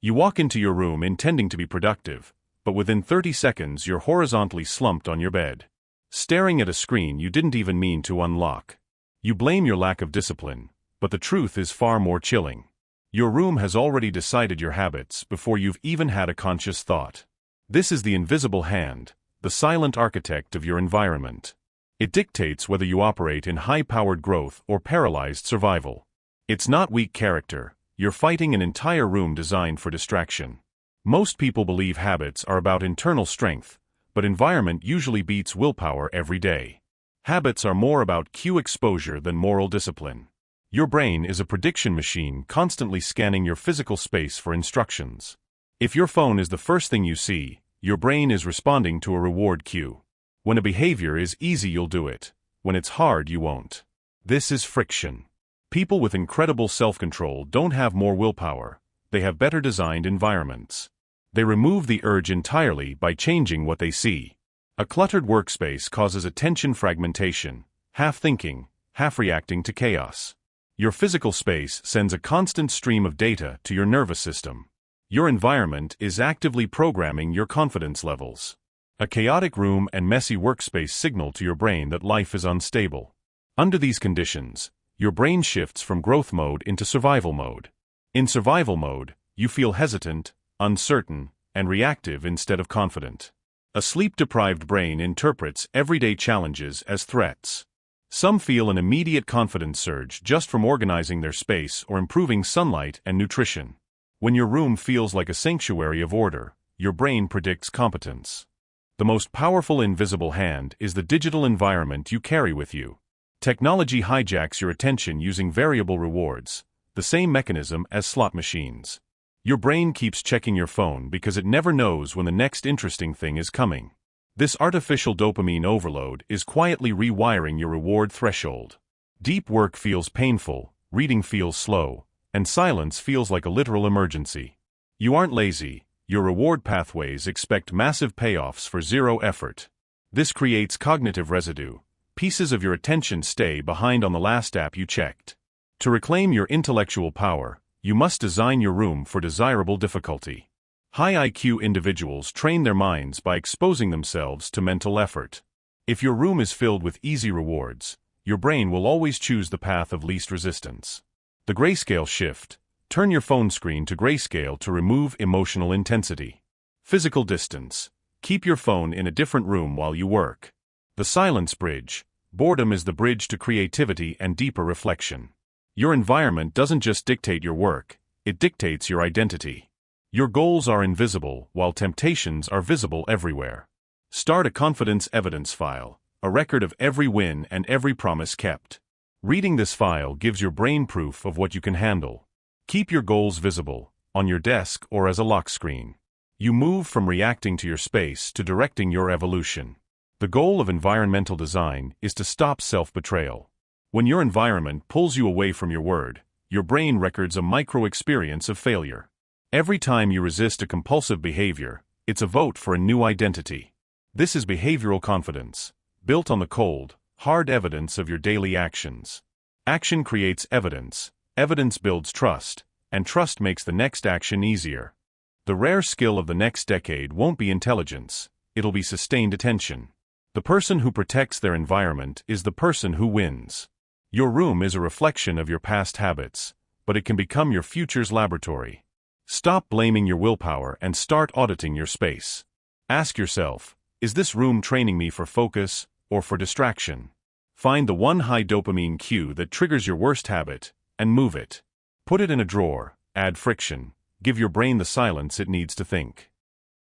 You walk into your room intending to be productive, but within 30 seconds you're horizontally slumped on your bed, staring at a screen you didn't even mean to unlock. You blame your lack of discipline, but the truth is far more chilling. Your room has already decided your habits before you've even had a conscious thought. This is the invisible hand, the silent architect of your environment. It dictates whether you operate in high-powered growth or paralyzed survival. It's not weak character. You're fighting an entire room designed for distraction. Most people believe habits are about internal strength, but environment usually beats willpower every day. Habits are more about cue exposure than moral discipline. Your brain is a prediction machine constantly scanning your physical space for instructions. If your phone is the first thing you see, your brain is responding to a reward cue. When a behavior is easy, you'll do it. When it's hard, you won't. This is friction. People with incredible self-control don't have more willpower, they have better designed environments. They remove the urge entirely by changing what they see. A cluttered workspace causes attention fragmentation, half thinking, half reacting to chaos. Your physical space sends a constant stream of data to your nervous system. Your environment is actively programming your confidence levels. A chaotic room and messy workspace signal to your brain that life is unstable. Under these conditions, your brain shifts from growth mode into survival mode. In survival mode, you feel hesitant, uncertain, and reactive instead of confident. A sleep-deprived brain interprets everyday challenges as threats. Some feel an immediate confidence surge just from organizing their space or improving sunlight and nutrition. When your room feels like a sanctuary of order, your brain predicts competence. The most powerful invisible hand is the digital environment you carry with you. Technology hijacks your attention using variable rewards, the same mechanism as slot machines. Your brain keeps checking your phone because it never knows when the next interesting thing is coming. This artificial dopamine overload is quietly rewiring your reward threshold. Deep work feels painful, reading feels slow, and silence feels like a literal emergency. You aren't lazy, your reward pathways expect massive payoffs for zero effort. This creates cognitive residue. Pieces of your attention stay behind on the last app you checked. To reclaim your intellectual power, you must design your room for desirable difficulty. High IQ individuals train their minds by exposing themselves to mental effort. If your room is filled with easy rewards, your brain will always choose the path of least resistance. The Grayscale Shift. Turn your phone screen to grayscale to remove emotional intensity. Physical distance. Keep your phone in a different room while you work. The silence bridge. Boredom is the bridge to creativity and deeper reflection. Your environment doesn't just dictate your work, it dictates your identity. Your goals are invisible, while temptations are visible everywhere. Start a confidence evidence file, a record of every win and every promise kept. Reading this file gives your brain proof of what you can handle. Keep your goals visible, on your desk or as a lock screen. You move from reacting to your space to directing your evolution. The goal of environmental design is to stop self-betrayal. When your environment pulls you away from your word, your brain records a micro-experience of failure. Every time you resist a compulsive behavior, it's a vote for a new identity. This is behavioral confidence, built on the cold, hard evidence of your daily actions. Action creates evidence, evidence builds trust, and trust makes the next action easier. The rare skill of the next decade won't be intelligence, it'll be sustained attention. The person who protects their environment is the person who wins. Your room is a reflection of your past habits, but it can become your future's laboratory. Stop blaming your willpower and start auditing your space. Ask yourself, is this room training me for focus or for distraction? Find the one high dopamine cue that triggers your worst habit and move it. Put it in a drawer, add friction, give your brain the silence it needs to think.